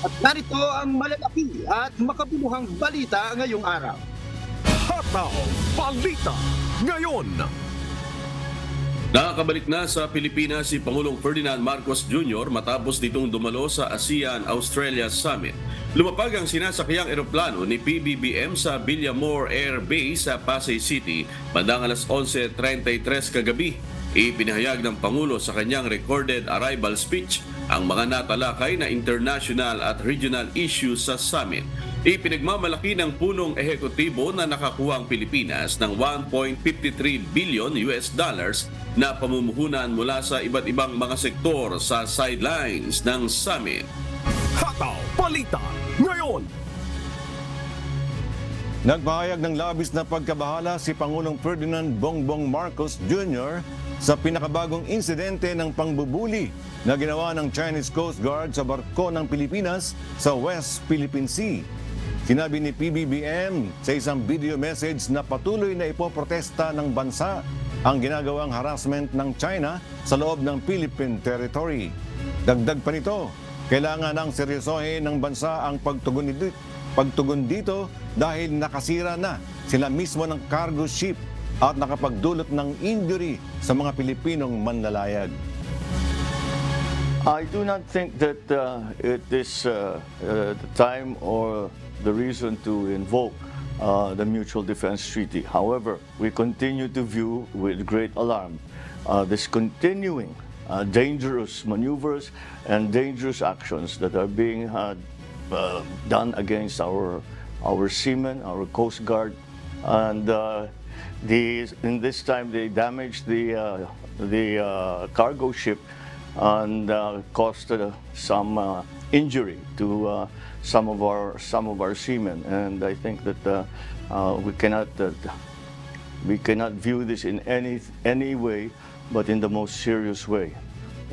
At narito ang malalaki at makabuluhang balita ngayong araw. Hataw Balita ngayon. Nakakabalik na sa Pilipinas si Pangulong Ferdinand Marcos Jr. matapos nitong dumalo sa ASEAN-Australia Summit. Lumapag ang sinasakyang eroplano ni PBBM sa Villamor Air Base sa Pasay City bandang alas 11:33 kagabi. Ipinahayag ng Pangulo sa kanyang recorded arrival speech ang mga natalakay na international at regional issues sa summit. Ipinagmamalaki ng punong ehekutibo na nakakuha ang Pilipinas ng $1.53 billion na pamumuhunan mula sa iba't ibang mga sektor sa sidelines ng summit. Hataw Balita ngayon. Nagpahayag ng labis na pagkabahala si Pangulong Ferdinand Bongbong Marcos Jr. sa pinakabagong insidente ng pangbubuli na ginawa ng Chinese Coast Guard sa barko ng Pilipinas sa West Philippine Sea. Sinabi ni PBBM sa isang video message na patuloy na ipoprotesta ng bansa ang ginagawang harassment ng China sa loob ng Philippine territory. Dagdag pa nito, kailangan ng seryosohin ng bansa ang pagtugon dito dahil nakasira na sila mismo ng cargo ship at nakapagdulot ng injury sa mga Pilipinong manlalayag. I do not think that it is the time or the reason to invoke the Mutual Defense Treaty. However, we continue to view with great alarm this continuing dangerous maneuvers and dangerous actions that are being done against our seamen, our Coast Guard, and in this time they damaged the cargo ship and caused some injury to some of our seamen, and I think that we cannot view this in any way but in the most serious way.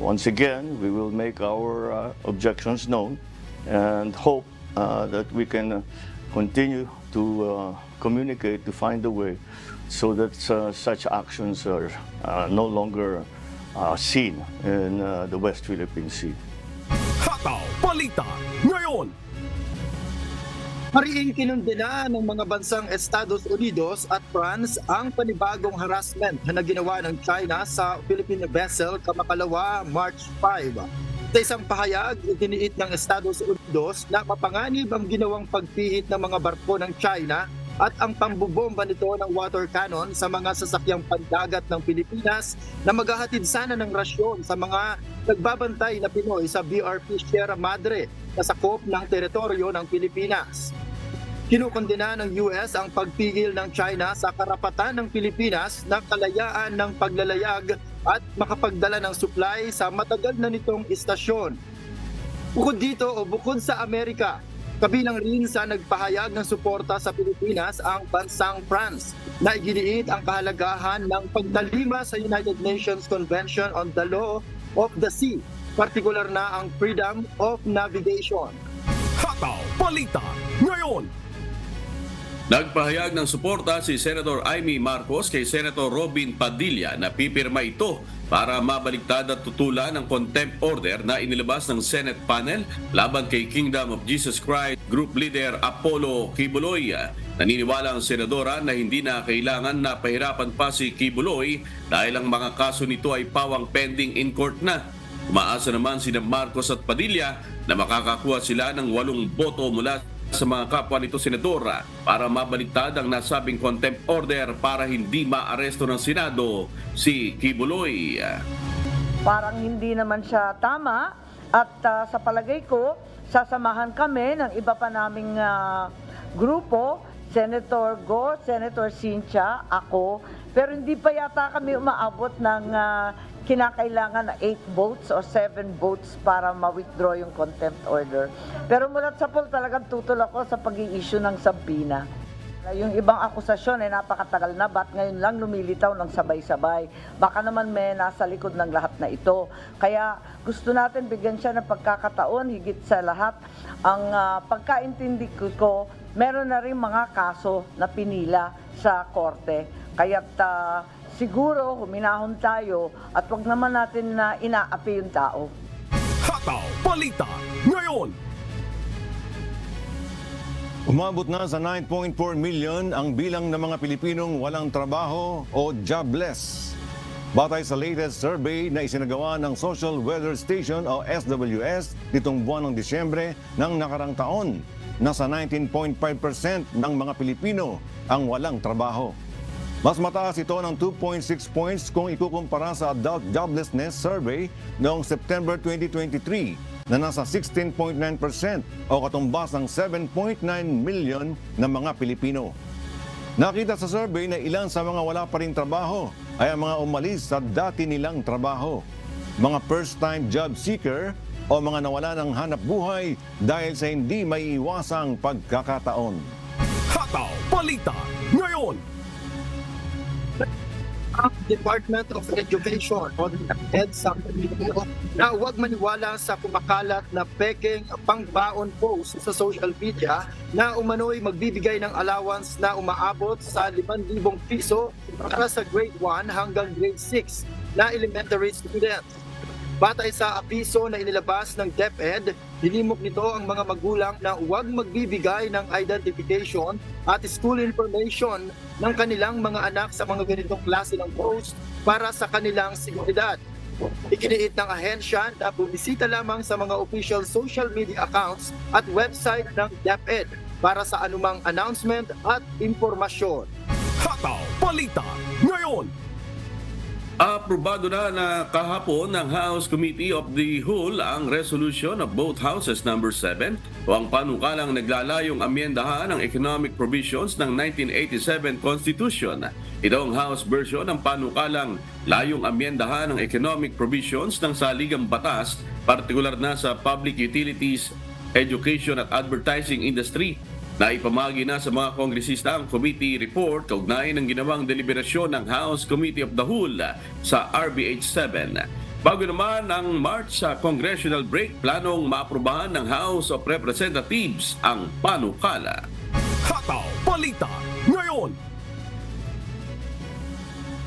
Once again, we will make our objections known and hope that we can continue to communicate to find a way so that such actions are no longer seen in the West Philippine Sea. Hataw Balita ngayon. Mariing kinundena ng mga bansang Estados Unidos at France ang panibagong harassment na ginawa ng China sa Philippine vessel kamakalawa March 5. Sa isang pahayag, itiniit ng Estados Unidos na mapanganib ang ginawang pagpihit ng mga barko ng China at ang pambubomba nito ng water cannon sa mga sasakyang pandagat ng Pilipinas na maghahatid sana ng rasyon sa mga nagbabantay na Pinoy sa BRP Sierra Madre na sakop ng teritoryo ng Pilipinas. Kinukondena ng US ang pagpigil ng China sa karapatan ng Pilipinas na kalayaan ng paglalayag at makapagdala ng supply sa matagal na nitong istasyon. Bukod dito o bukod sa Amerika, kabilang rin sa nagpahayag ng suporta sa Pilipinas ang bansang France na iginiit ang kahalagahan ng pagdalima sa United Nations Convention on the Law of the Sea, partikular na ang freedom of navigation. Hataw Balita ngayon. Nagpahayag ng suporta si Senator Amy Marcos kay Senator Robin Padilla na pipirma ito para mabaliktad at tutulan ng contempt order na inilabas ng Senate panel laban kay Kingdom of Jesus Christ Group Leader Apollo Kibuloy. Naniniwala ang senadora na hindi na kailangan na pahirapan pa si Kibuloy dahil ang mga kaso nito ay pawang pending in court na. Umaasa naman sina Marcos at Padilla na makakakuha sila ng 8 boto mula sa mga kapwa nito senadora para mabaliktad ang nasabing contempt order para hindi maaresto ng Senado si Kibuloy. Parang hindi naman siya tama at sa palagay ko, sasamahan kami ng iba pa naming grupo, Senator Go, Senator Cynthia, ako, pero hindi pa yata kami umaabot ng kinakailangan na 8 votes o 7 votes para ma-withdraw yung contempt order. Pero mulat sa poll, talagang tutol ako sa pag-i-issue ng sabina. Yung ibang akusasyon ay napakatagal na, ba't ngayon lang lumilitaw ng sabay-sabay? Baka naman may nasa likod ng lahat na ito. Kaya gusto natin bigyan siya ng pagkakataon, higit sa lahat. Ang pagkaintindi ko, meron na rin mga kaso na pinila sa korte. Kaya't siguro huminahon tayo at wag naman natin na inaapi yung tao. Hataw Balita ngayon. Umabot na sa 9.4 million ang bilang ng mga Pilipinong walang trabaho o jobless. Batay sa latest survey na isinagawa ng Social Weather Station o SWS nitong buwan ng Disyembre ng nakarang taon, nasa 19.5% ng mga Pilipino ang walang trabaho. Mas mataas ito ng 2.6 points kung ikukumpara sa Adult Joblessness Survey noong September 2023 na nasa 16.9% o katumbas ng 7.9 million na mga Pilipino. Nakita sa survey na ilan sa mga wala pa ring trabaho ay ang mga umalis sa dati nilang trabaho, mga first-time job seeker o mga nawala ng hanap buhay dahil sa hindi maiiwasang pagkakataon. Hataw Balita ngayon. Ang Department of Education o EDSA na huwag maniwala sa kumakalat na peking pangbaon post sa social media na umano'y magbibigay ng allowance na umaabot sa 5,000 piso para sa grade 1 hanggang grade 6 na elementary students. Batay sa abiso na inilabas ng DepEd, hinimok nito ang mga magulang na huwag magbibigay ng identification at school information ng kanilang mga anak sa mga ganitong klase ng post para sa kanilang seguridad. Ikiniit ng ahensya na bumisita lamang sa mga official social media accounts at website ng DepEd para sa anumang announcement at impormasyon. Hataw Balita ngayon. Aprobado na kahapon ng House Committee of the Whole ang resolution of both houses number 7 o ang panukalang naglalayong amyendahan ng economic provisions ng 1987 Constitution. Ito ang House version ng panukalang layong amyendahan ng economic provisions ng saligang batas, partikular na sa public utilities, education at advertising industry. Naipamagi na sa mga kongresista ang committee report kaugnay ng ginawang deliberasyon ng House Committee of the Whole sa RBH 7. Bago naman ang March sa congressional break, planong maaprubahan ng House of Representatives ang panukala. Hataw Balita ngayon.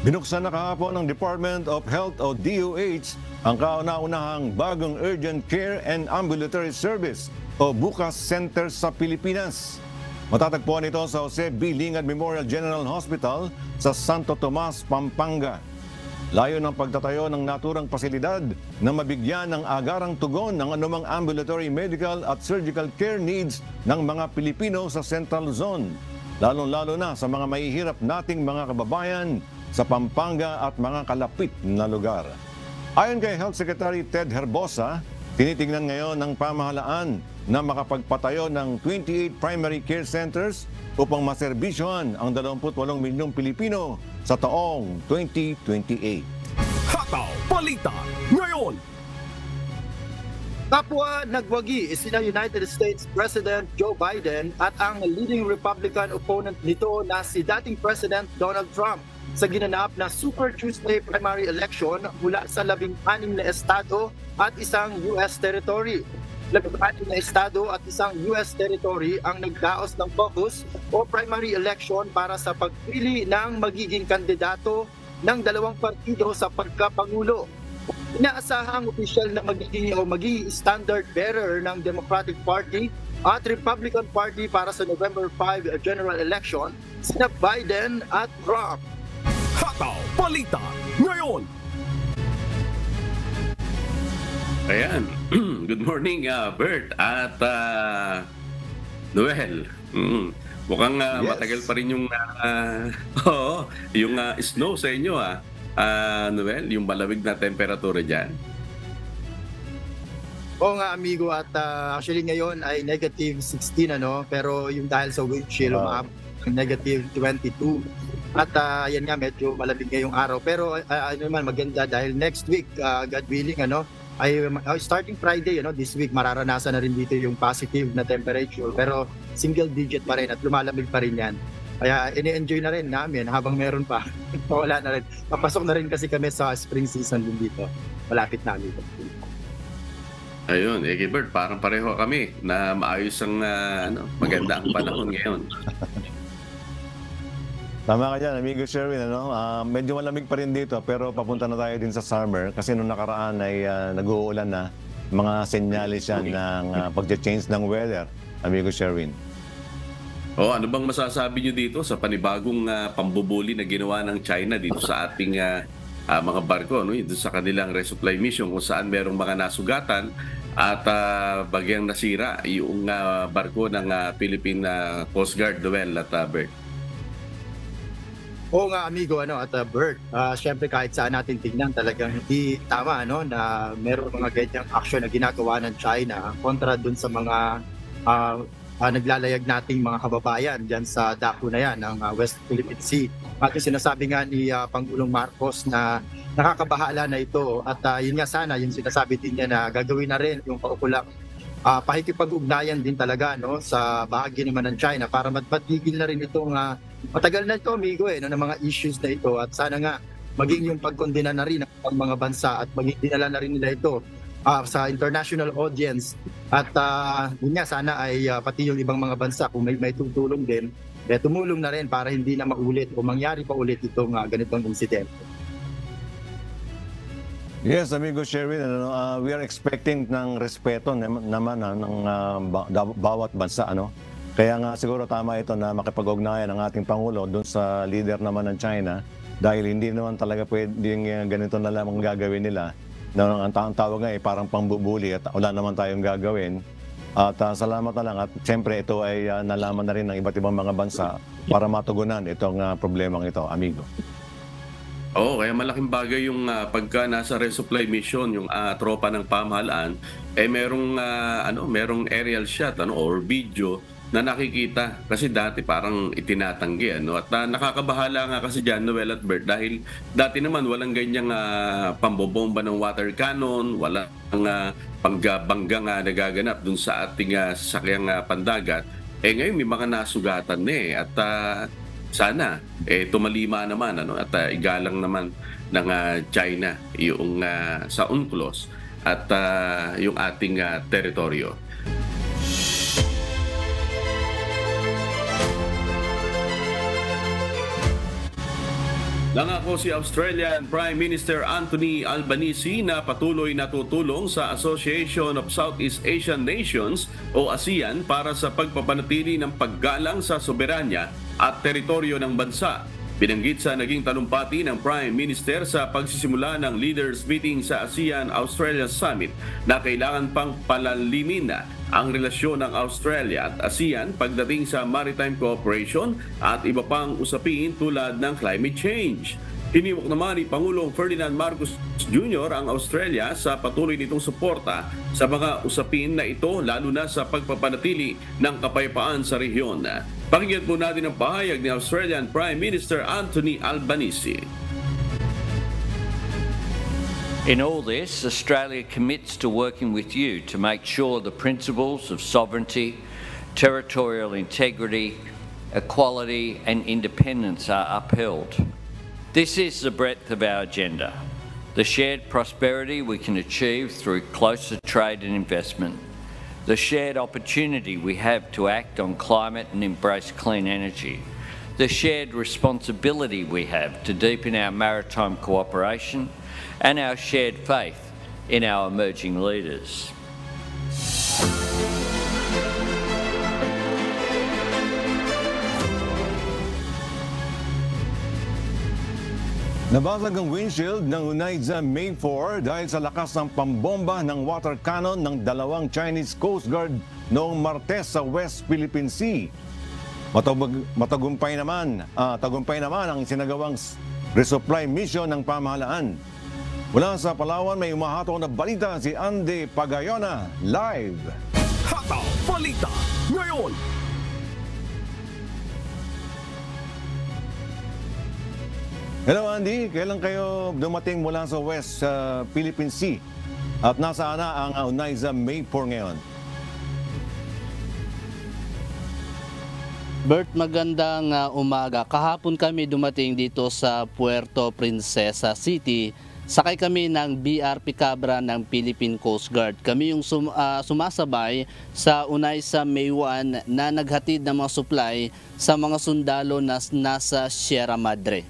Binuksan na kahapon ng Department of Health o DOH ang kauna-unahang bagong urgent care and ambulatory service o Bukas Center sa Pilipinas. Matatagpuan ito sa Jose B. Lingad Memorial General Hospital sa Santo Tomas, Pampanga. Layo ng pagtatayo ng naturang pasilidad na mabigyan ng agarang tugon ng anumang ambulatory medical at surgical care needs ng mga Pilipino sa Central Zone, lalong-lalo na sa mga mahihirap nating mga kababayan sa Pampanga at mga kalapit na lugar. Ayon kay Health Secretary Ted Herbosa, tinitingnan ngayon ng pamahalaan na makapagpatayo ng 28 primary care centers upang maserbisyohan ang 28 milyong Pilipino sa taong 2028. Hataw Balita ngayon. Kapwa nagwagi sina United States President Joe Biden at ang leading Republican opponent nito na si dating President Donald Trump sa ginanap na Super Tuesday primary election mula sa 16 na estado at isang U.S. territory. 16 na estado at isang U.S. territory ang nagdaos ng caucus o primary election para sa pagpili ng magiging kandidato ng dalawang partido sa pagkapangulo. Inaasahang opisyal na magiging standard bearer ng Democratic Party at Republican Party para sa November 5 general election, sina Biden at Trump. Hataw Balita ngayon. Ayan. Good morning, Bert at Noel. Mukhang Yes. matagal pa rin yung yung snow sa inyo, Noel, yung malamig na temperatura dyan. Oo nga amigo, at actually ngayon ay negative 16 pero yung dahil sa wind chill umaabot ng negative 22. At yan nga, medyo malamig ngayong araw, pero naman maganda dahil next week, God willing, ay starting Friday, this week mararanasan na rin dito yung positive na temperature, pero single digit pa rin at lumalamig pa rin yan. Kaya ini-enjoy na rin namin habang meron pa. Wala na rin. Papasok na rin kasi kami sa spring season din dito. Malapit na dito. Ayun, Gilbert, parang pareho kami na maayos ang maganda ang panahon ngayon. Tama ka dyan, amigo Sherwin. Medyo malamig pa rin dito pero papunta na tayo din sa summer kasi nung nakaraan ay nag-uulan na. Mga senyalis yan ng pag-change ng weather, amigo Sherwin. Ano bang masasabi nyo dito sa panibagong pambubuli na ginawa ng China dito sa ating mga barko, no? Dito sa kanilang resupply mission kung saan merong mga nasugatan at bagyang nasira yung barko ng Philippine Coast Guard, Noel at Bert. Oo nga amigo at Bert, syempre kahit saan natin tingnan talagang hindi tama na meron mga ganyang action na ginagawa ng China kontra dun sa mga naglalayag nating mga kababayan dyan sa dako na yan ng West Philippine Sea. At yung sinasabi nga ni Pangulong Marcos na nakakabahala na ito at yun nga sana yung sinasabi din niya na gagawin na rin yung paukulang pakikipag-ugnayan din talaga sa bahagi naman ng China para matigil na rin itong matagal na ito amigo ng mga issues na ito at sana nga maging yung pagkondena na rin ng mga bansa at maging dinala na rin nila ito sa international audience at yun nga sana ay pati yung ibang mga bansa kung may tutulong din tumulong na rin para hindi na maulit o mangyari pa ulit itong ganitong insidente. Yes, amigo Sherwin, we are expecting ng respeto naman ng bawat bansa. Kaya nga siguro tama ito na makipag-ugnayan ng ating Pangulo doon sa leader naman ng China dahil hindi naman talaga pwedeng ganito na lamang gagawin nila. Ang tawag nga parang pambubuli at wala naman tayong gagawin. At salamat na lang at siyempre ito ay nalaman na rin ng iba't ibang mga bansa para matugunan itong problemang ito, amigo. Kaya malaking bagay yung pagka nasa resupply mission yung tropa ng pamahalaan merong aerial shot or video na nakikita kasi dati parang itinatanggi at nakakabahala nga kasi dyan Noel at Bert dahil dati naman walang ganyang pambobomba ng water cannon, walang pangbangga nga nagaganap dun sa ating sasakyang pandagat. Ngayon may mga nasugatan at sana tumalima naman at igalang naman ng China yung sa UNCLOS at yung ating teritoryo. Nangako si Australian Prime Minister Anthony Albanese na patuloy na tutulong sa Association of Southeast Asian Nations o ASEAN para sa pagpapanatili ng paggalang sa soberanya at teritoryo ng bansa. Binanggit sa naging talumpati ng Prime Minister sa pagsisimula ng Leaders Meeting sa ASEAN-Australia Summit na kailangan pang palalimin ang relasyon ng Australia at ASEAN pagdating sa maritime cooperation at iba pang usapin tulad ng climate change. Hiniwak naman ni Pangulong Ferdinand Marcos Jr. ang Australia sa patuloy nitong suporta sa mga usapin na ito lalo na sa pagpapanatili ng kapayapaan sa rehiyon. Pakinggan po natin ang pahayag ni Australian Prime Minister Anthony Albanese. In all this, Australia commits to working with you to make sure the principles of sovereignty, territorial integrity, equality and independence are upheld. This is the breadth of our agenda, the shared prosperity we can achieve through closer trade and investment, the shared opportunity we have to act on climate and embrace clean energy, the shared responsibility we have to deepen our maritime cooperation, and our shared faith in our emerging leaders. Nabasag ang windshield ng Unaiza May 4 dahil sa lakas ng pambomba ng water cannon ng dalawang Chinese Coast Guard noong Martes sa West Philippine Sea. Tagumpay naman ang sinagawang resupply mission ng pamahalaan. Mula sa Palawan, may umahato na balita si Andy Pagayona live. Hataw Balita ngayon. Hello Andy, kailan kayo dumating mula sa West Philippine Sea? At nasaan na ang Unaiza May 4 ngayon? Bert, magandang umaga. Kahapon kami dumating dito sa Puerto Princesa City. Sakay kami ng BRP Cabra ng Philippine Coast Guard. Kami yung sumasabay sa Unaiza May 1 na naghatid ng mga supply sa mga sundalo na nasa Sierra Madre.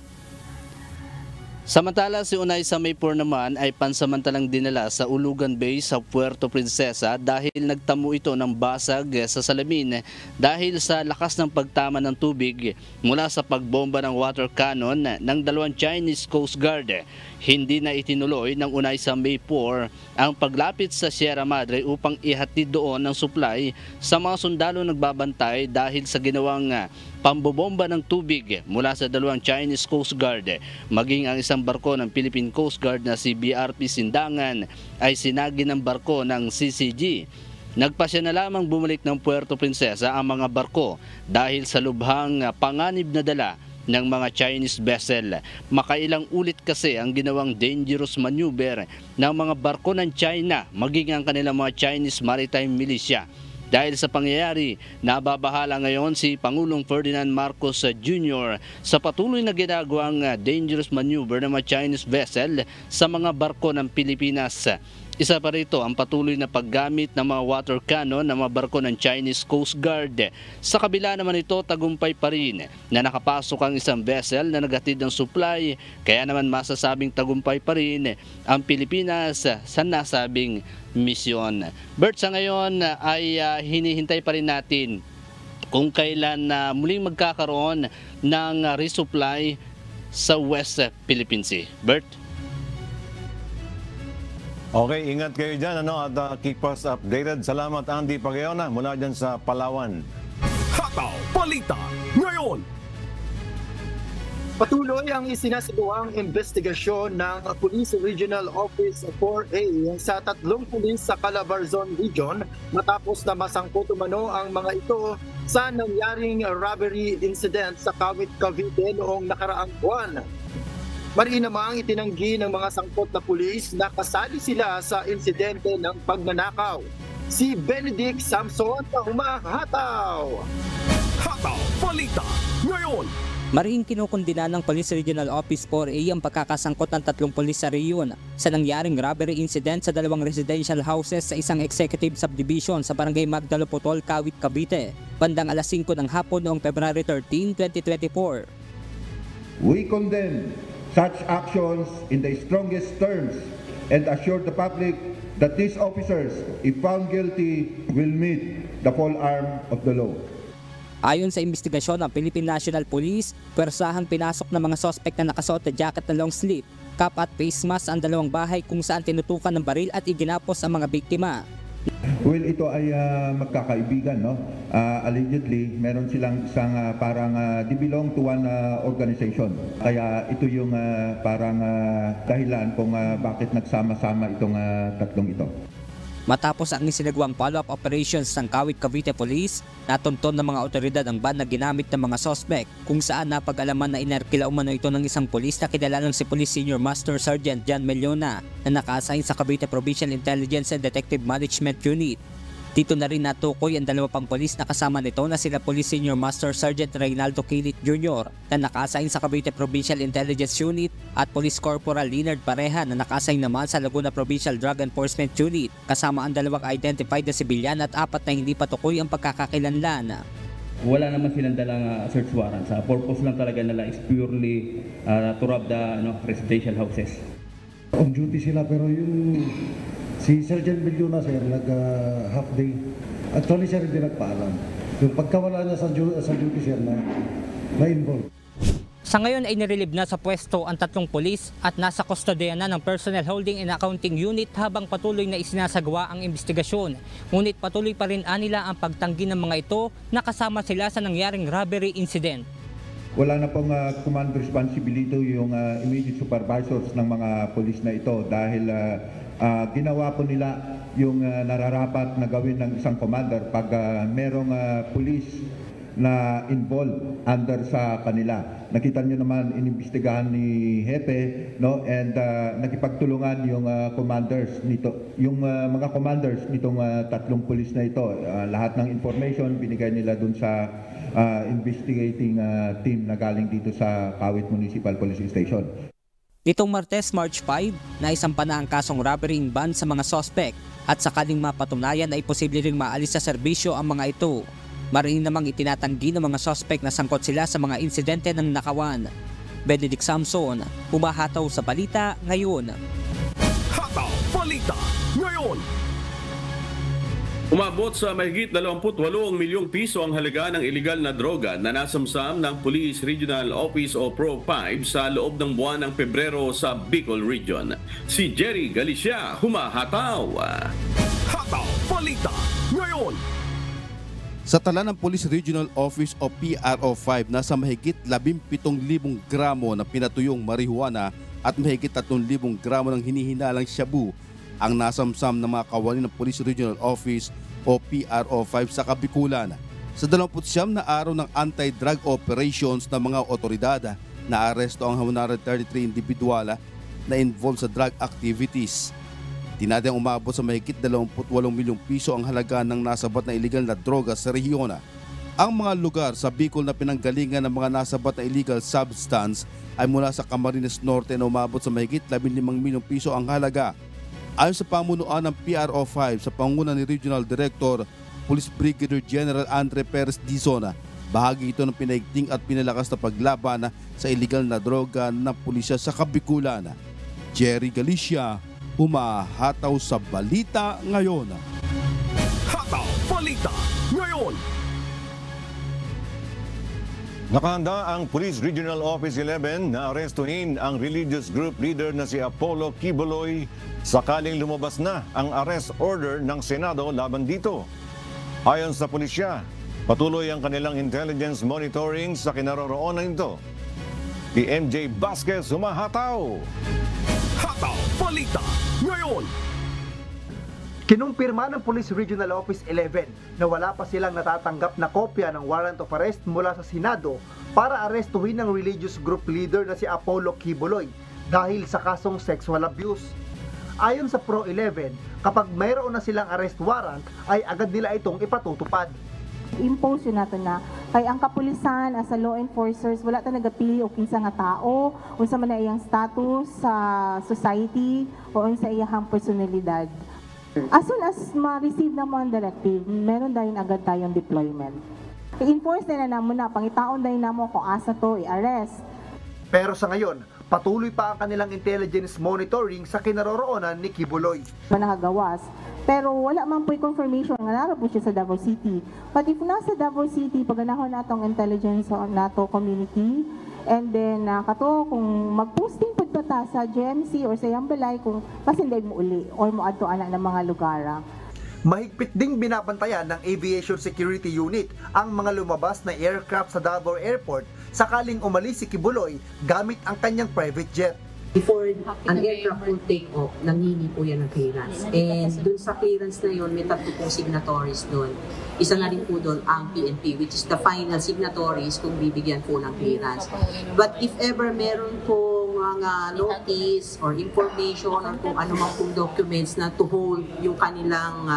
Samantala, si Unay sa Maypur naman ay pansamantalang dinala sa Ulugan Bay sa Puerto Princesa dahil nagtamo ito ng basag sa salamin dahil sa lakas ng pagtama ng tubig mula sa pagbomba ng water cannon ng dalawang Chinese Coast Guard. Hindi na itinuloy ng Unay sa Maypur ang paglapit sa Sierra Madre upang ihatid doon ng supply sa mga sundalo nagbabantay dahil sa ginawang pambobomba ng tubig mula sa dalawang Chinese Coast Guard. Maging ang isang barko ng Philippine Coast Guard na si BRP Sindangan ay sinagi ng barko ng CCG. Nagpasya na lamang bumalik ng Puerto Princesa ang mga barko dahil sa lubhang panganib na dala ng mga Chinese vessel. Makailang ulit kasi ang ginawang dangerous maneuver ng mga barko ng China maging ang kanilang mga Chinese Maritime Militia. Dahil sa pangyayari, nababahala ngayon si Pangulong Ferdinand Marcos Jr. sa patuloy na ginagawang dangerous maneuver ng mga Chinese vessel sa mga barko ng Pilipinas. Isa pa rito ang patuloy na paggamit ng mga water cannon ng mga barko ng Chinese Coast Guard. Sa kabila naman ito, tagumpay pa rin na nakapasok ang isang vessel na naghatid ng supply, kaya naman masasabing tagumpay pa rin ang Pilipinas sa nasabing misyon. Bert, sa ngayon ay hinihintay pa rin natin kung kailan muling magkakaroon ng resupply sa West Philippine Sea. Bert? Okay, ingat kayo dyan at keep us updated. Salamat Andy Pagayona mula dyan sa Palawan. Hataw Balita ngayon. Patuloy ang isinasagawang investigasyon ng Police Regional Office 4A sa 3 pulis sa Calabarzon Region matapos na masangkot umano ang mga ito sa nangyaring robbery incident sa Kawit, Cavite noong nakaraang buwan. Mariin namang itinanggi ng mga sangkot na pulis na kasali sila sa insidente ng pagnanakaw. Si Benedict Samson na humahataw. Hataw Balita ngayon. Mariing kinukundina ng Police Regional Office 4A ang pagkakasangkot ng 3 pulis sa rehiyon sa nangyaring robbery incident sa 2 residential houses sa isang executive subdivision sa Barangay Magdalopotol, Kawit, Cavite, bandang alas 5 ng hapon noong February 13, 2024. We condemn such actions in the strongest terms and assure the public that these officers, if found guilty, will meet the full arm of the law. Ayon sa investigasyon ng Philippine National Police, pwersahang pinasok ng mga sospek na nakasuot na jacket na long sleeve, cap at face mask ang 2 bahay kung saan tinutukan ng baril at iginapos ang mga biktima. Well, ito ay magkakaibigan, no? Allegedly, meron silang isang parang they belong to one organization. Kaya ito yung parang dahilan kung bakit nagsama-sama itong 3 ito. Matapos ang isinagawang follow-up operations ng Kawit, Cavite Police, natunton ng mga otoridad ang van na ginamit ng mga sospek kung saan napag-alaman na inarkila umano ito ng isang pulis na kilalalang si Police Senior Master Sergeant John Mellona na naka-assign sa Cavite Provincial Intelligence and Detective Management Unit. Dito na rin natukoy ang 2 pang pulis na kasama nito na sila Police Senior Master Sergeant Reynaldo Kilit Jr. na naka-assign sa Cavite Provincial Intelligence Unit at Police Corporal Leonard Pareha na naka-assign naman sa Laguna Provincial Drug Enforcement Unit, kasama ang 2 identified na sibilyan at 4 na hindi patukoy ang pagkakakilanlan. Wala naman silang dalang search warrant. Sa purpose lang talaga nila is purely to rob the residential houses. On duty sila pero yung si Sergeant Mellona sir nag-half day. Actually sir hindi nagpaalam. Yung pagkawala niya sa duty sir na involved. Sa ngayon ay nirelieve na sa pwesto ang 3 pulis at nasa kustodiya na ng Personnel Holding and Accounting Unit habang patuloy na isinasagawa ang investigasyon. Ngunit patuloy pa rin nila ang pagtanggi ng mga ito na kasama sila sa nangyaring robbery incident. Wala na pong command responsibility yung immediate supervisors ng mga pulis na ito dahil ginawa po nila yung nararapat na gawin ng isang commander pag merong pulis na involved under sa kanila. Nakita niyo naman inimbestigahan ni Hepe, no, and nakipagtulungan yung commanders nito, yung mga commanders nitong 3 pulis na ito. Lahat ng information binigay nila dun sa investigating team na galing dito sa Kawit Municipal Police Station. Nitong Martes, March 5, naisampa na ang kasong robbery in ban sa mga sospek at sakaling mapatunayan ay posible ring maalis sa serbisyo ang mga ito. Mariin namang itinatanggi ng mga sospek na sangkot sila sa mga insidente ng nakawan. Benedict Samson, humahataw sa balita ngayon. Hataw Balita ngayon. Umabot sa mahigit 28 milyong piso ang halaga ng iligal na droga na nasamsam ng Police Regional Office o Pro-5 sa loob ng buwan ng Pebrero sa Bicol Region. Si Jerry Galicia, humahataw. Hataw Balita ngayon. Sa tala ng Police Regional Office o PRO5, nasa mahigit 17,000 gramo na pinatuyong marijuana at mahigit 3,000 gramo ng hinihinalang shabu ang nasamsam ng mga kawani ng Police Regional Office o PRO5 sa Kabikulan. Sa 29 na araw ng anti-drug operations ng mga otoridad, naaresto ang 133 individual na involved sa drug activities. Tinadyang umabot sa mahigit 28 milyong piso ang halaga ng nasabat na illegal na droga sa rehiyon. Ang mga lugar sa Bicol na pinanggalingan ng mga nasabat na illegal substance ay mula sa Camarines Norte na umabot sa mahigit 15 milyong piso ang halaga. Ayon sa pamunuan ng PRO5 sa panguna ni Regional Director Police Brigadier General Andre Perez Dizona, bahagi ito ng pinaigting at pinalakas na paglaban sa illegal na droga ng pulisya sa Kabikulan. Jerry Galicia, humahataw sa balita ngayon. Hataw Balita ngayon. Nakahanda ang Police Regional Office 11 na arestuhin ang religious group leader na si Apollo Kibuloy sakaling lumabas na ang arrest order ng Senado laban dito. Ayon sa pulisya, patuloy ang kanilang intelligence monitoring sa kinaroroonan nito. Si MJ Vasquez, humahataw. Hataw Balita ngayon. Kinumpirma ng Police Regional Office 11 na wala pa silang natatanggap na kopya ng warrant of arrest mula sa Senado para arestuhin ng religious group leader na si Apollo Kibuloy dahil sa kasong sexual abuse. Ayon sa Pro 11, kapag mayroon na silang arrest warrant ay agad nila itong ipatutupad. Impose yun natin na kay ang kapulisan as a law enforcers wala ta nagapili o kinsa nga tao unsa man na iyang status sa society o unsa iyang personalidad. As soon as ma-receive na mo ang directive, meron dahil agad tayong deployment. I-enforce na naman na, pangitaon dahil na mo kung asa to i-arrest. Pero sa ngayon, patuloy pa ang kanilang intelligence monitoring sa kinaroroonan ni Kibuloy. Manakagawas, pero wala man po'y confirmation nga naroon po siya sa Davao City. But if nasa Davao City, paganahon natong intelligence nato community, and then kato kung mag-posting po ta sa GMC or sa Yambalay kung pasinday mo uli or mo adto anak ng mga lugar. Mahigpit ding binabantayan ng Aviation Security Unit ang mga lumabas na aircraft sa Davao Airport sakaling umalis si Kibuloy gamit ang kanyang private jet. Before an aircraft will take off, nangingi po yan ng clearance. And dun sa clearance na yun, may tatlo pong signatories dun. Isa na rin po dun ang PNP, which is the final signatories kung bibigyan po ng clearance. But if ever meron pong mga notice or information or kung ano mang pong documents na to hold yung kanilang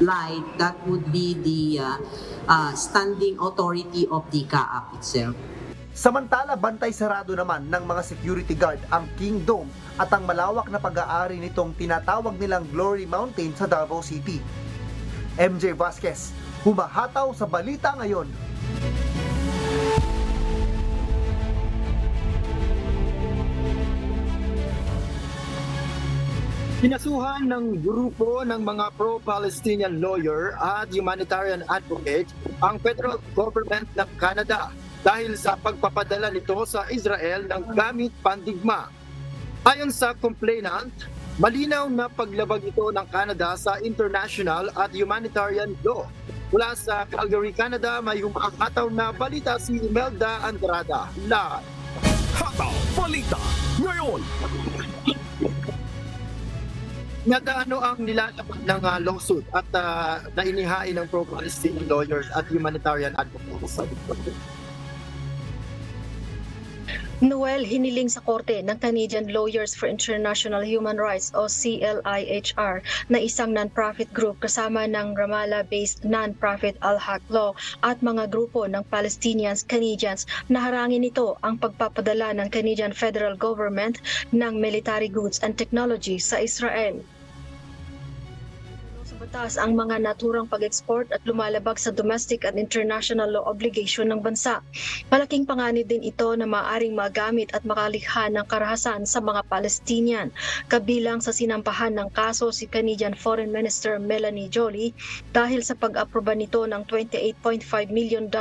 light, that would be the standing authority of the CAAP itself. Samantala, bantay sarado naman ng mga security guard ang Kingdom at ang malawak na pag-aari nitong tinatawag nilang Glory Mountain sa Davao City. MJ Vasquez, humahataw sa balita ngayon. Kinasuhan ng grupo ng mga pro-Palestinian lawyer at humanitarian advocate ang federal government ng Canada dahil sa pagpapadala nito sa Israel ng gamit pandigma. Ayon sa complainant, malinaw na paglabag ito ng Canada sa international at humanitarian law. Mula sa Calgary, Canada, may humahataw na balita si Imelda Andrada. Hataw Balita ngayon. Nagaano ang nilalabag ng lawsuit at nainihain ng pro-Palestinian lawyers at humanitarian advocates? Noel, hiniling sa korte ng Canadian Lawyers for International Human Rights o CLIHR na isang non-profit group kasama ng Ramallah-based non-profit Al-Haq Law at mga grupo ng Palestinians Canadians na harangin nito ang pagpapadala ng Canadian Federal Government ng military goods and technology sa Israel. Mataas ang mga naturang pag-export at lumalabag sa domestic at international law obligation ng bansa. Malaking panganib din ito na maaaring magamit at makalikha ng karahasan sa mga Palestinian. Kabilang sa sinampahan ng kaso si Canadian Foreign Minister Melanie Joly dahil sa pag-aproba nito ng $28.5 million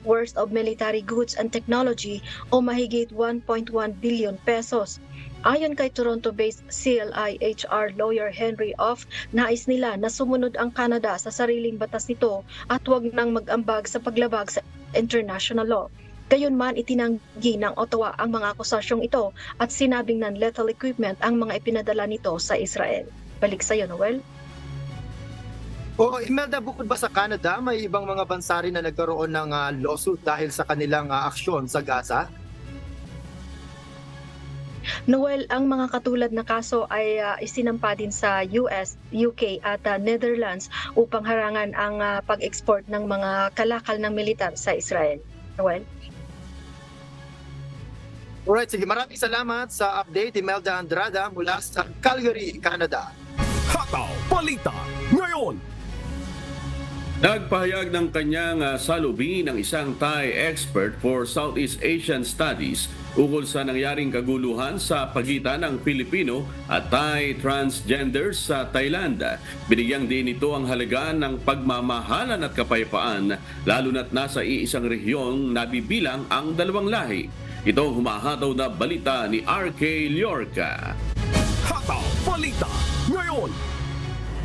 worth of military goods and technology o mahigit 1.1 billion pesos. Ayon kay Toronto-based CLIHR lawyer Henry Off, nais nila na sumunod ang Canada sa sariling batas nito at huwag nang mag-ambag sa paglabag sa international law. Gayunman, itinanggi ng Ottawa ang mga akusasyong ito at sinabing non-lethal equipment ang mga ipinadala nito sa Israel. Balik sa iyo, Noel. Imelda, bukod ba sa Canada, may ibang mga bansa rin na nagkaroon ng lawsuit dahil sa kanilang aksyon sa Gaza? Noel, ang mga katulad na kaso ay isinampa din sa US, UK at Netherlands upang harangan ang pag-export ng mga kalakal ng militar sa Israel. Noel? Alright, sige. Maraming salamat sa update, Imelda Andrada mula sa Calgary, Canada. Hataw Balita ngayon! Nagpahayag ng kanyang salubingin ng isang Thai expert for Southeast Asian Studies ukol sa nangyaring kaguluhan sa pagitan ng Filipino at Thai transgenders sa Thailand. Binigyang din ito ang halagaan ng pagmamahalan at kapayapaan, lalo na't nasa iisang rehiyong nabibilang ang dalawang lahi. Ito ang humahataw na balita ni RK Liorca. Hataw Balita ngayon!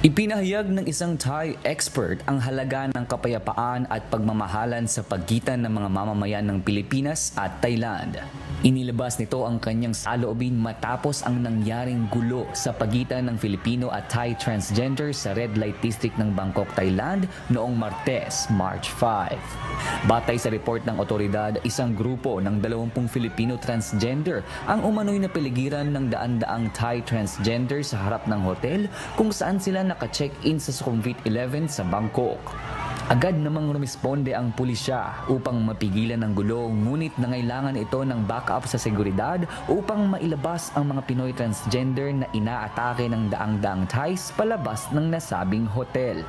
Ipinahayag ng isang Thai expert ang halaga ng kapayapaan at pagmamahalan sa pagitan ng mga mamamayan ng Pilipinas at Thailand. Inilabas nito ang kanyang saloobin matapos ang nangyaring gulo sa pagitan ng Filipino at Thai transgenders sa Red Light District ng Bangkok, Thailand noong Martes, March 5. Batay sa report ng otoridad, isang grupo ng 20 Filipino transgender ang umano'y napiligiran ng daan-daang Thai transgender sa harap ng hotel kung saan sila naka-check-in sa Sukhumvit 11 sa Bangkok. Agad namang rumisponde ang pulisya upang mapigilan ang gulo, ngunit nangailangan ito ng backup sa seguridad upang mailabas ang mga Pinoy transgender na inaatake ng daang-daang Thais palabas ng nasabing hotel.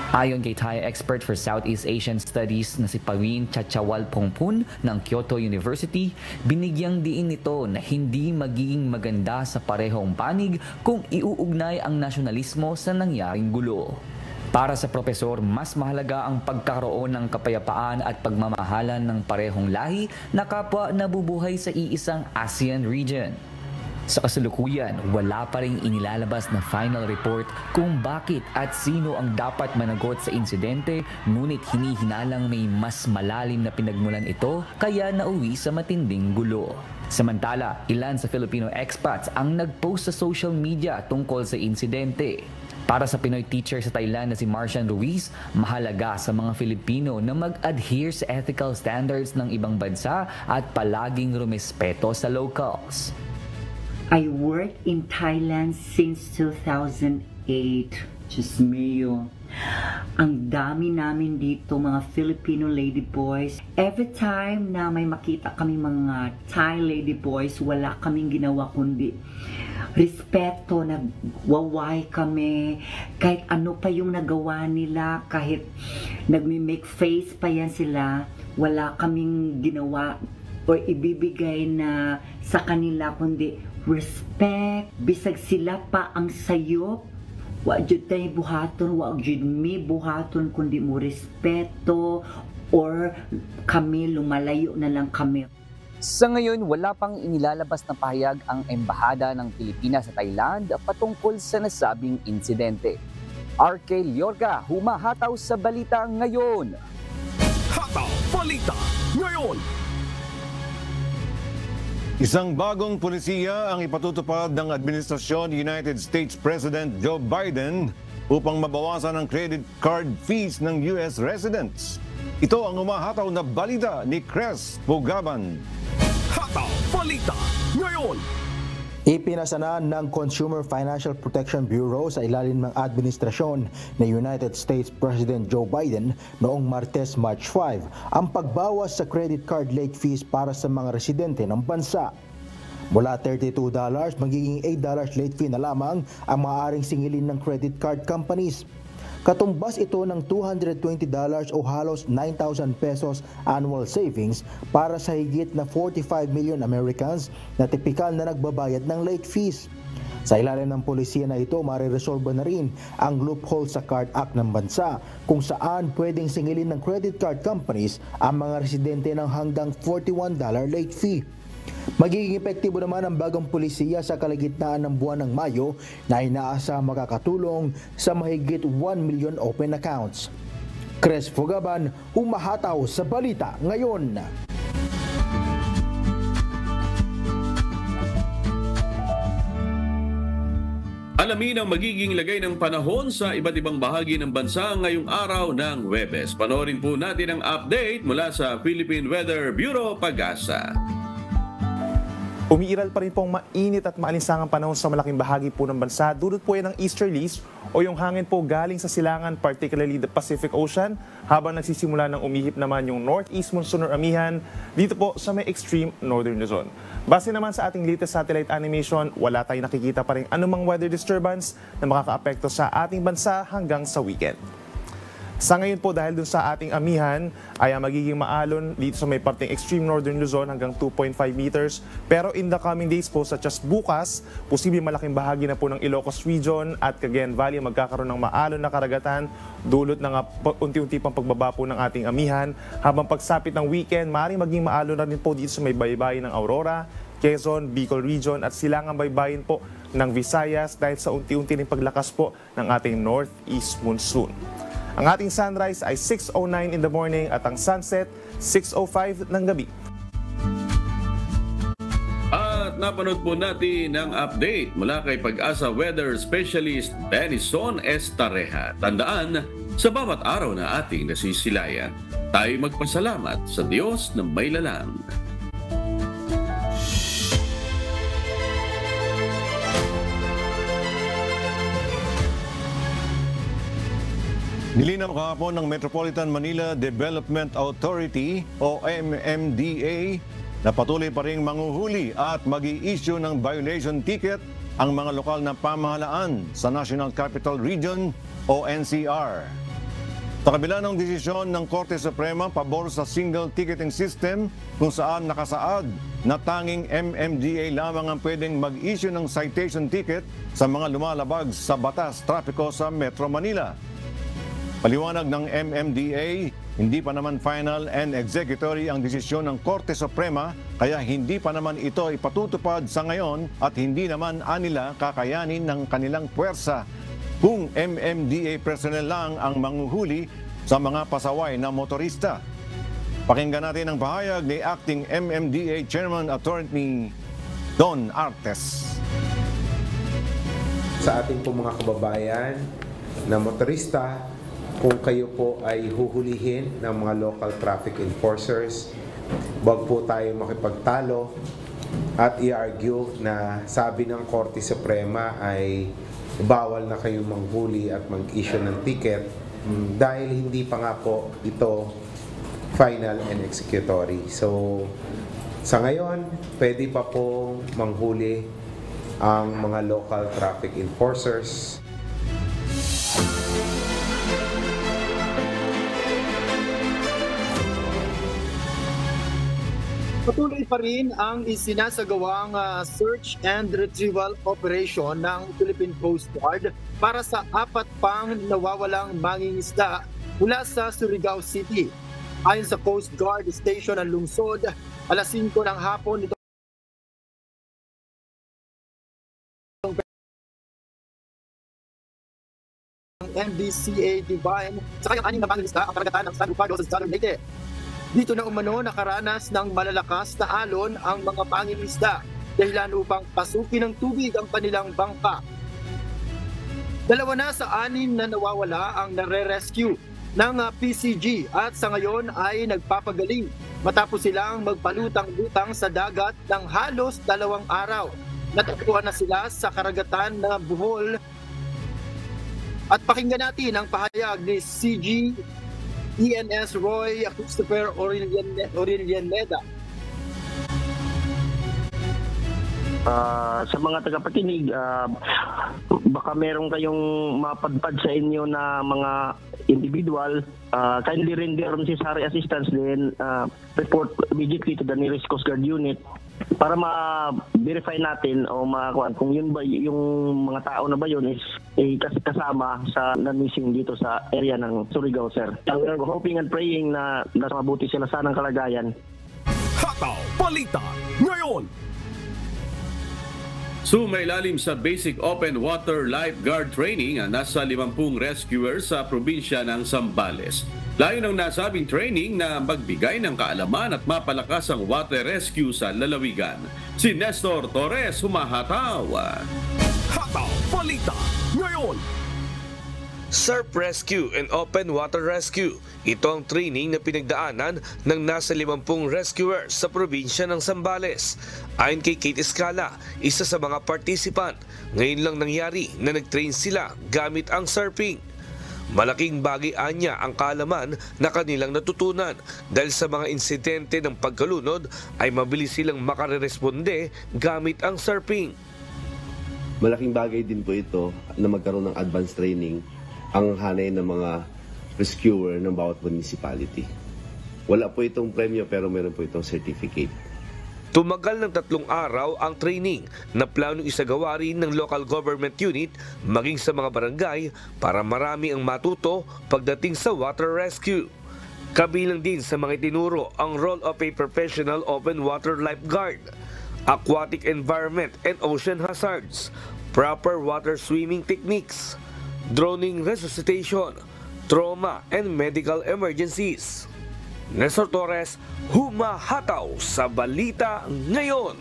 Ayon kay Thai expert for Southeast Asian Studies na si Pawin Chachawalpongpun ng Kyoto University, binigyang diin nito na hindi magiging maganda sa parehong panig kung iuugnay ang nasyonalismo sa nangyaring gulo. Para sa profesor, mas mahalaga ang pagkakaroon ng kapayapaan at pagmamahalan ng parehong lahi na kapwa nabubuhay sa iisang ASEAN region. Sa kasalukuyan, wala pa ring inilalabas na final report kung bakit at sino ang dapat managot sa insidente, ngunit hinihinalang may mas malalim na pinagmulan ito kaya nauwi sa matinding gulo. Samantala, ilan sa Filipino expats ang nag-post sa social media tungkol sa insidente. Para sa Pinoy teacher sa Thailand na si Marcian Ruiz, mahalaga sa mga Filipino na mag-adhere sa ethical standards ng ibang bansa at palaging rumespeto sa locals. I worked in Thailand since 2008. Diyos mio. Ang dami namin dito mga Filipino ladyboys. Every time na may makita kami mga Thai ladyboys, wala kaming ginawa kundi respeto, nagwaway kami, kahit ano pa yung nagawa nila, kahit nagme-make face pa yan sila, wala kaming ginawa o ibibigay na sa kanila kundi respect. Bisag sila pa ang sayop, wag jud tayo buhaton, wag jud mi buhaton kundi mo respeto, or kami lumalayo na lang kami. Sa ngayon, wala pang inilalabas na pahayag ang Embahada ng Pilipinas sa Thailand patungkol sa nasabing insidente. RK Liorca, humahataw sa balita ngayon. Hataw Balita ngayon. Isang bagong pulisiya ang ipatutupad ng administrasyon ni United States President Joe Biden upang mabawasan ang credit card fees ng US residents. Ito ang umahataw na balita ni Cres Pugaban. Hataw Balita ngayon. Ipinasana ng Consumer Financial Protection Bureau sa ilalim ng administrasyon ni United States President Joe Biden noong Martes, March 5 ang pagbawas sa credit card late fees para sa mga residente ng bansa. Mula $32, magiging $8 late fee na lamang ang maaaring singilin ng credit card companies. Katumbas ito ng $220 o halos 9,000 pesos annual savings para sa higit na 45 million Americans na tipikal na nagbabayad ng late fees. Sa ilalim ng polisiya na ito, mariresolba na rin ang loophole sa Card Act ng bansa kung saan pwedeng singilin ng credit card companies ang mga residente ng hanggang $41 late fee. Magiging epektibo naman ang bagong polisiya sa kalagitnaan ng buwan ng Mayo na inaasahang makakatulong sa mahigit 1 million open accounts. Chris Fugaban, humahataw sa balita ngayon. Alamin ang magiging lagay ng panahon sa iba't ibang bahagi ng bansa ngayong araw ng Huwebes. Panoorin po natin ang update mula sa Philippine Weather Bureau, Pag-asa. Umiiral pa rin pong mainit at maalinsangang panahon sa malaking bahagi po ng bansa. Dulot po yan ng easterlies o yung hangin po galing sa silangan, particularly the Pacific Ocean, habang nagsisimula ng umihip naman yung northeast monsoon or amihan dito po sa may extreme northern Luzon. Base naman sa ating latest satellite animation, wala tayong nakikita pa rin anumang weather disturbance na makakaapekto sa ating bansa hanggang sa weekend. Sa ngayon po, dahil dun sa ating amihan ay magiging maalon dito sa may parteng extreme northern Luzon hanggang 2.5 meters. Pero in the coming days po, such as bukas, posibleng malaking bahagi na po ng Ilocos Region at Cagayan Valley magkakaroon ng maalon na karagatan, dulot ng unti-unti pang pagbaba po ng ating amihan. Habang pagsapit ng weekend, maaaring maging maalon na rin po dito sa may baybayin ng Aurora, Quezon, Bicol Region at silangang baybayin po ng Visayas dahil sa unti-unti ring paglakas po ng ating northeast monsoon. Ang ating sunrise ay 6:09 in the morning at ang sunset 6:05 ng gabi. At napanood po natin ang update mula kay Pag-asa Weather Specialist Denison Estareja. Tandaan, sa bawat araw na ating nasisilayan, tayo magpasalamat sa Diyos na may lalang. Nilinaw kahapon ng Metropolitan Manila Development Authority o MMDA na patuloy pa ring manghuhuli at mag-i-issue ng violation ticket ang mga lokal na pamahalaan sa National Capital Region o NCR. Sa kabila ng desisyon ng Korte Suprema pabor sa single ticketing system kung saan nakasaad na tanging MMDA lamang ang pwedeng mag-issue ng citation ticket sa mga lumalabag sa batas trapiko sa Metro Manila. Paliwanag ng MMDA, hindi pa naman final and executory ang desisyon ng Korte Suprema kaya hindi pa naman ito ipatutupad sa ngayon at hindi naman anila kakayanin ng kanilang puwersa kung MMDA personnel lang ang manghuhuli sa mga pasaway na motorista. Pakinggan natin ang pahayag ni Acting MMDA Chairman Attorney Don Artes. Sa ating po mga kababayan na motorista, kung kayo po ay huhulihin ng mga local traffic enforcers, wag po tayo makipagtalo at i-argue na sabi ng Korte Suprema ay bawal na kayo manghuli at mag-issue ng ticket dahil hindi pa nga po ito final and executory. So, sa ngayon, pwede pa po manghuli ang mga local traffic enforcers. Patuloy pa rin ang isinasagawang search and retrieval operation ng Philippine Coast Guard para sa 4 pang nawawalang mangingisda mula sa Surigao City. Ayon sa Coast Guard Station ng lungsod, alas 5 ng hapon nito MDCA Divine sa kanyang 6 na mangingisda ang karagatan ng San Ricardo sa Southern Leyte. Dito na umano nakaranas ng malalakas na alon ang mga pangingisda dahilan upang pasukin ng tubig ang kanilang bangka. 2 na sa 6 na nawawala ang nare-rescue ng PCG at sa ngayon ay nagpapagaling matapos silang magpalutang-lutang sa dagat ng halos 2 araw. Natagpuan na sila sa karagatan na Bohol. At pakinggan natin ang pahayag ni CG ENS Roy Christopher Aurelianeda. Sa mga tagapakinig, baka meron kayong mapadpad sa inyo na mga individual, kindly render necessary assistance, then report immediately to the nearest Coast Guard unit para ma-verify natin o kung yun ba yung mga tao na ba yun is kasama sa na-missing dito sa area ng Surigao, sir. We're hoping and praying na mabuti sila sa ng kalagayan. Hataw Balita ngayon. Sumailalim sa Basic Open Water Lifeguard Training ang nasa 50 rescuers sa probinsya ng Zambales. Layo ng nasabing training na magbigay ng kaalaman at mapalakas ang water rescue sa lalawigan. Si Nestor Torres humahataw. Hataw Balita ngayon. Surf Rescue and Open Water Rescue. Ito ang training na pinagdaanan ng nasa 50 rescuers sa probinsya ng Zambales. Ayon kay Kate Escala, isa sa mga participant, ngayon lang nangyari na nag-train sila gamit ang surfing. Malaking bagay anya ang kaalaman na kanilang natutunan dahil sa mga insidente ng pagkalunod ay mabilis silang makareresponde gamit ang surfing. Malaking bagay din po ito na magkaroon ng advanced training ang hanay ng mga rescuer ng bawat municipality. Wala po itong premyo pero meron po itong certificate. Tumagal ng 3 araw ang training na planong isagawa rin ng local government unit maging sa mga barangay para marami ang matuto pagdating sa water rescue. Kabilang din sa mga itinuro ang role of a professional open water lifeguard, aquatic environment and ocean hazards, proper water swimming techniques, droning resuscitation, trauma and medical emergencies. Nestor Torres, humahataw sa Balita Ngayon.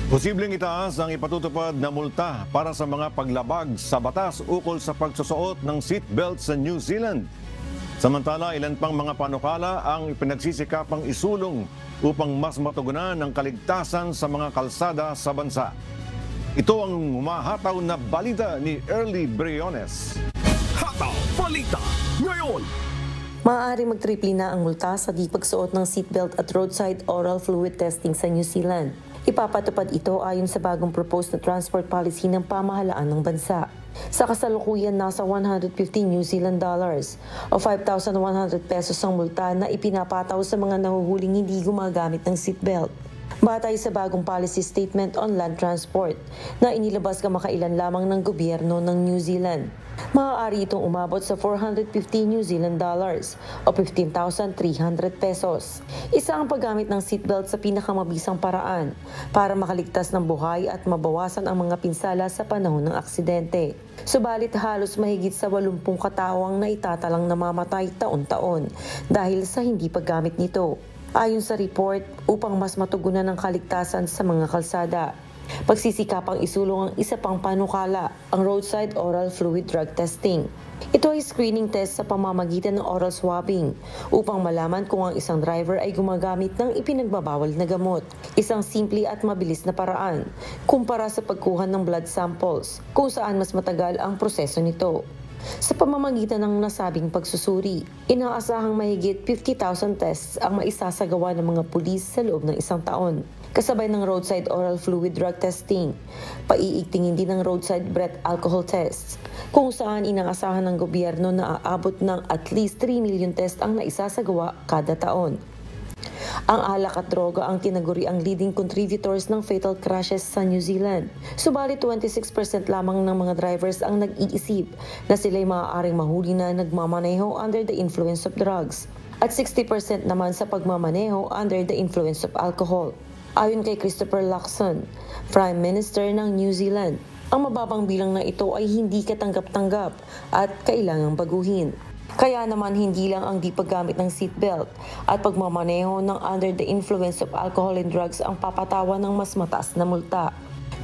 Posibleng itaas ang ipatutupad na multa para sa mga paglabag sa batas ukol sa pagsusuot ng seatbelt sa New Zealand. Samantala, ilan pang mga panukala ang pinagsisikapang isulong upang mas matugunan ang kaligtasan sa mga kalsada sa bansa. Ito ang humahataw na balita ni Early Briones. Hataw Balita ngayon. Maaari magtripli na ang multa sa di pagsuot ng seatbelt at roadside oral fluid testing sa New Zealand. Ipapatupad ito ayon sa bagong proposed na transport policy ng pamahalaan ng bansa. Sa kasalukuyan, nasa 150 New Zealand dollars o 5,100 pesos ang multa na ipinapataw sa mga nahuhuling hindi gumagamit ng seatbelt. Batay sa bagong policy statement on land transport na inilabas kamakailan lamang ng gobyerno ng New Zealand, maaari itong umabot sa 450 New Zealand dollars o 15,300 pesos. Isa ang paggamit ng seatbelt sa pinakamabisang paraan para makaligtas ng buhay at mabawasan ang mga pinsala sa panahon ng aksidente. Subalit halos mahigit sa 80 katao ang naitatalang namamatay taon-taon dahil sa hindi paggamit nito. Ayon sa report, upang mas matugunan ang kaligtasan sa mga kalsada, pagsisikapang isulong ang isa pang panukala, ang roadside oral fluid drug testing. Ito ay screening test sa pamamagitan ng oral swabbing upang malaman kung ang isang driver ay gumagamit ng ipinagbabawal na gamot. Isang simple at mabilis na paraan kumpara sa pagkuha ng blood samples kung saan mas matagal ang proseso nito. Sa pamamagitan ng nasabing pagsusuri, inaasahang mahigit 50,000 tests ang maisasagawa ng mga pulis sa loob ng isang taon. Kasabay ng roadside oral fluid drug testing, paiigtingin din ng roadside breath alcohol tests, kung saan inaasahan ng gobyerno na aabot ng at least 3 million test ang naisasagawa kada taon. Ang alak at droga ang tinaguri ang leading contributors ng fatal crashes sa New Zealand. Subalit 26% lamang ng mga drivers ang nag-iisip na sila'y maaaring mahuli na nagmamaneho under the influence of drugs at 60% naman sa pagmamaneho under the influence of alcohol. Ayon kay Christopher Luxon, Prime Minister ng New Zealand, ang mababang bilang na ito ay hindi katanggap-tanggap at kailangang baguhin. Kaya naman hindi lang ang di paggamit ng seatbelt at pagmamaneho ng under the influence of alcohol and drugs ang papatawan ng mas mataas na multa,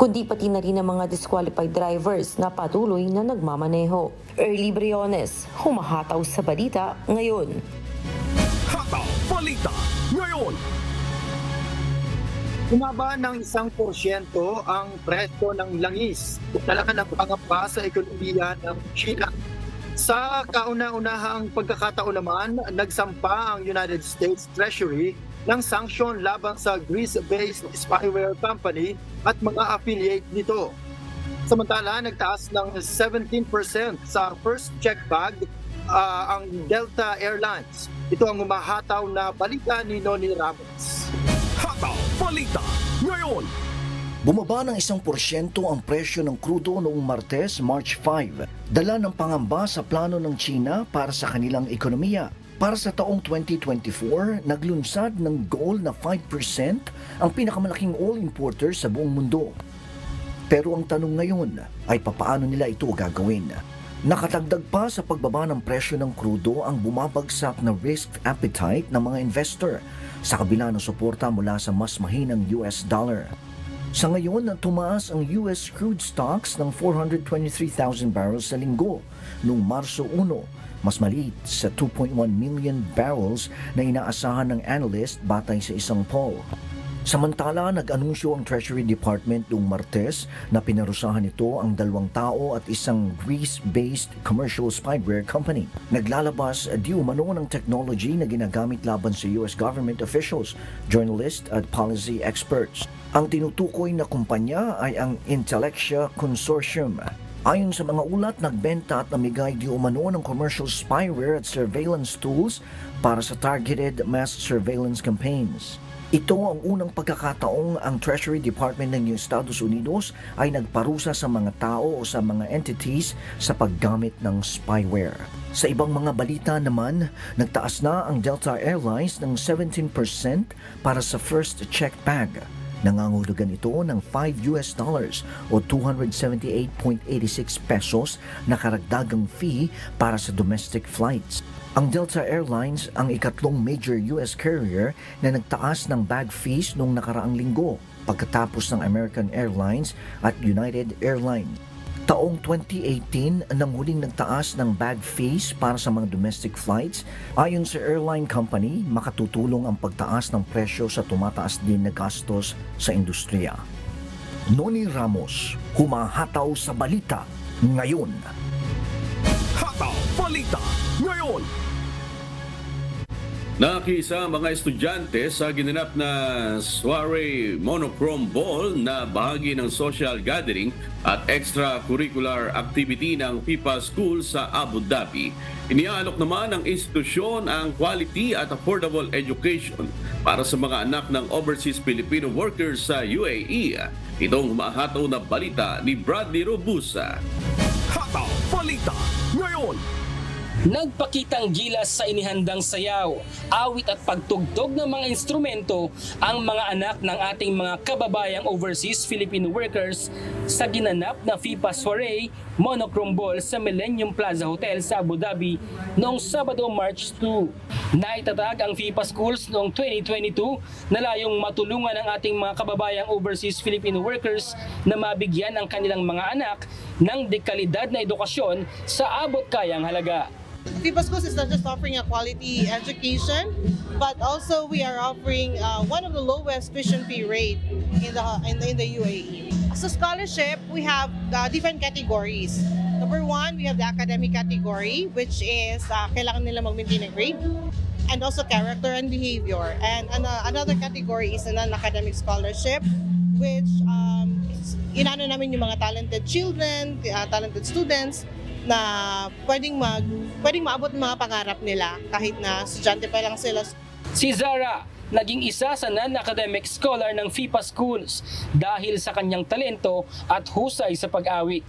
kundi pati na rin ang mga disqualified drivers na patuloy na nagmamaneho. Early Briones, humahataw sa balita ngayon. Hataw Balita ngayon. Bumaba ng 1% ang presyo ng langis. Talaga ng pangamba sa ekonomiya ng China. Sa kauna-unahang pagkakataon naman, nagsampa ang United States Treasury ng sanksyon laban sa Greece-based spyware company at mga affiliate nito. Samantala, nagtaas ng 17% sa first check bag ang Delta Airlines. Ito ang umahataw na balita ni Noni Ramos. Hataw Balita ngayon! Bumaba ng 1% ang presyo ng krudo noong Martes, March 5. Dala ng pangamba sa plano ng China para sa kanilang ekonomiya. Para sa taong 2024, naglunsad ng goal na 5% ang pinakamalaking oil importer sa buong mundo. Pero ang tanong ngayon ay papaano nila ito gagawin? Nakatagdag pa sa pagbaba ng presyo ng krudo ang bumabagsak na risk appetite ng mga investor sa kabila ng suporta mula sa mas mahinang US dollar. Sa ngayon, tumaas ang US crude stocks ng 423,000 barrels sa linggo noong Marso 1, mas maliit sa 2.1 million barrels na inaasahan ng analyst batay sa isang poll. Samantala, nag-anunsyo ang Treasury Department noong Martes na pinarusahan ito ang 2 tao at isang Greece-based commercial spyware company. Naglalabas di umano ng technology na ginagamit laban sa US government officials, journalists at policy experts. Ang tinutukoy na kumpanya ay ang Intellectia Consortium. Ayon sa mga ulat, nagbenta at namigay di umano ng commercial spyware at surveillance tools para sa targeted mass surveillance campaigns. Ito ang unang pagkakataong ang Treasury Department ng Estados Unidos ay nagparusa sa mga tao o sa mga entities sa paggamit ng spyware. Sa ibang mga balita naman, nagtaas na ang Delta Airlines ng 17% para sa first check bag. Nangangahulugan ito ng $5 o 278.86 pesos na karagdagang fee para sa domestic flights. Ang Delta Airlines ang ikatlong major US carrier na nagtaas ng bag fees noong nakaraang linggo pagkatapos ng American Airlines at United Airlines. Taong 2018 nang huling nagtaas ng bag fees para sa mga domestic flights. Ayon sa airline company, makatutulong ang pagtaas ng presyo sa tumataas din na gastos sa industriya. Noni Ramos, humahataw sa balita ngayon. Hataw Balita ngayon! Nakisa ang mga estudyante sa ginanap na soiree monochrome ball na bahagi ng social gathering at extracurricular activity ng FIPA School sa Abu Dhabi. Iniaalok naman ng institusyon ang quality at affordable education para sa mga anak ng overseas Filipino workers sa UAE. Itong humahataw na balita ni Bradley Robusa. Hataw Balita ngayon! Nagpakitang gilas sa inihandang sayaw, awit at pagtugtog ng mga instrumento ang mga anak ng ating mga kababayang overseas Filipino workers sa ginanap na FIPA Soiree Monochrome Ball sa Millennium Plaza Hotel sa Abu Dhabi noong Sabado, March 2. Naitatag ang FIPA Schools noong 2022 na layong matulungan ang ating mga kababayang overseas Filipino workers na mabigyan ang kanilang mga anak ng dekalidad na edukasyon sa abot kayang halaga. FIPA Schools is not just offering a quality education, but also we are offering one of the lowest tuition fee rate in the UAE. So scholarship, we have different categories. Number 1, we have the academic category, which is kailangan nila mag-maintain a grade, and also character and behavior. And another category is a non-academic scholarship, which inano namin yung mga talented children, talented students, na pwedeng maabot ng mga pangarap nila kahit na estudyante pa lang sila. Si Zara, naging isa sa non-academic scholar ng FIPA Schools dahil sa kanyang talento at husay sa pag-awit.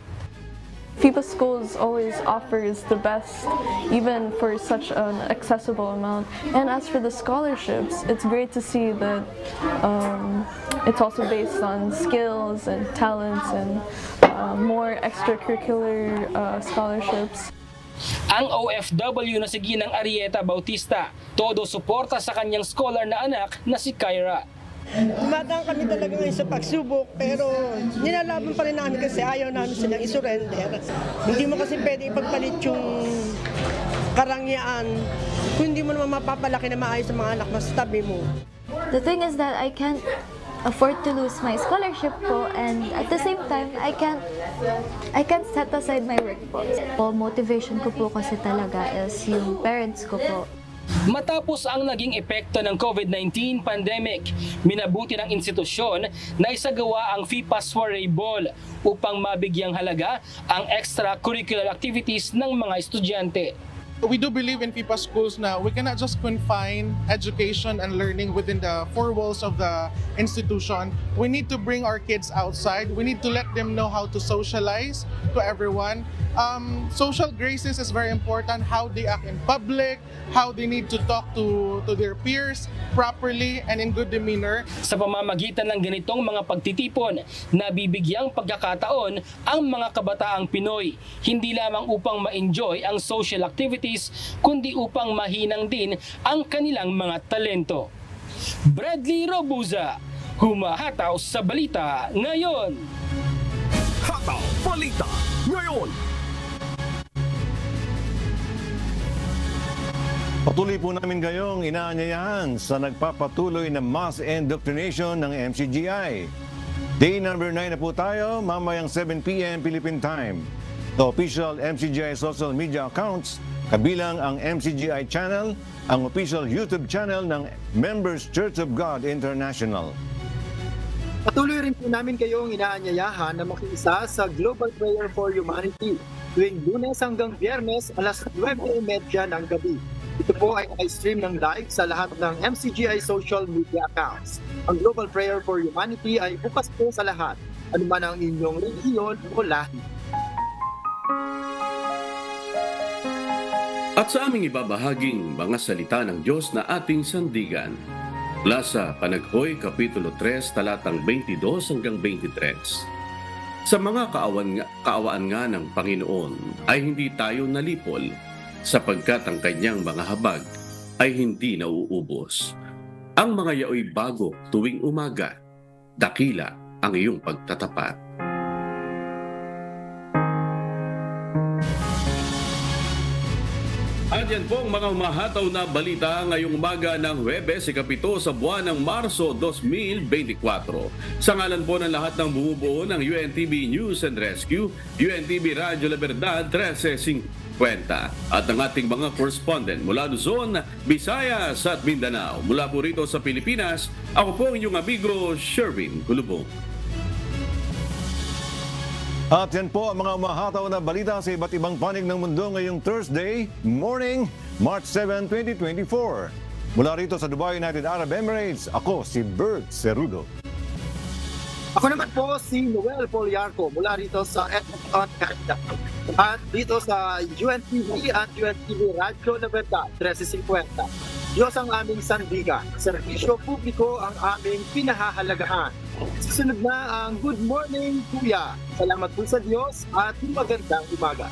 FIPA Schools always offers the best, even for such an accessible amount. And as for the scholarships, it's great to see that it's also based on skills and talents and more extracurricular scholarships. Ang OFW na si Ginang Arieta Bautista, todo suporta sa kanyang scholar na anak na si Kyra. Dumadaan kami talaga ngayon sa pagsubok, pero nilalaban pa rin namin kasi ayaw namin silang isurrender. Hindi mo kasi pwede ipagpalit yung karangyaan kung hindi mo naman mapapalaki na maayos sa mga anak mo sa tabi mo. The thing is that I can't afford to lose my scholarship po, and at the same time I can't set aside my work po. Motivation ko po kasi talaga is yung parents ko po. Matapos ang naging epekto ng COVID-19 pandemic, minabuti ng institusyon na isagawa ang FIPA Soiree Ball upang mabigyang halaga ang extracurricular activities ng mga estudyante. We do believe in FIPA schools now. We cannot just confine education and learning within the four walls of the institution. We need to bring our kids outside. We need to let them know how to socialize to everyone. Social graces is very important, how they act in public, how they need to talk to their peers properly and in good demeanor. Sa pamamagitan ng ganitong mga pagtitipon, nabibigyang pagkakataon ang mga kabataang Pinoy, hindi lamang upang ma-enjoy ang social activities, kundi upang mahinang din ang kanilang mga talento. Bradley Robuza, humahataw sa balita ngayon. Hataw Balita Ngayon. Patuloy po namin kayong inaanyayahan sa nagpapatuloy na mass indoctrination ng MCGI. Day number 9 na po tayo, mamayang 7 p.m. Philippine Time. The official MCGI social media accounts, kabilang ang MCGI channel, ang official YouTube channel ng Members Church of God International. Patuloy rin po namin kayong inaanyayahan na makiisa sa Global Prayer for Humanity tuwing Lunes hanggang Biyernes alas 9:30 ng gabi. Ito po ay i-stream ng live sa lahat ng MCGI social media accounts. Ang Global Prayer for Humanity ay bukas po sa lahat, anuman ang inyong relihiyon o lahi. At sa aming ibabahaging mga salita ng Diyos na ating sandigan, mula sa Panaghoy, Kapitulo 3, talatang 22 hanggang 23. Sa mga kaawaan nga ng Panginoon ay hindi tayo nalipol, sapagkat ang kanyang mga habag ay hindi nauubos. Ang mga yaoy bago tuwing umaga, dakila ang iyong pagtatapat. At yan po ang mga umahataw na balita ngayong umaga ng Huwebes, ikapito sa buwan ng Marso 2024. Sa ngalan po ng lahat ng bumubuo ng UNTV News and Rescue, UNTV Radyo La Verdad 1350 at ang ating mga correspondent mula Luzon, Visayas at Mindanao. Mula po rito sa Pilipinas, ako po ang inyong amigo Sherwin Kulubong. At yan po ang mga umahataw na balita sa iba't ibang panig ng mundo ngayong Thursday morning, March 7, 2024. Mula rito sa Dubai, United Arab Emirates, ako si Bert Cerudo. Ako naman po si Noel Poliarco mula rito sa Edmonton, Canada. At dito sa UNTV at UNTV Radyo La Verdad 1350. Diyos ang aming sandigan. Serbisyo publiko ang aming pinahahalagahan. Susunod na ang Good Morning Kuya. Salamat po sa Diyos at magandang umaga.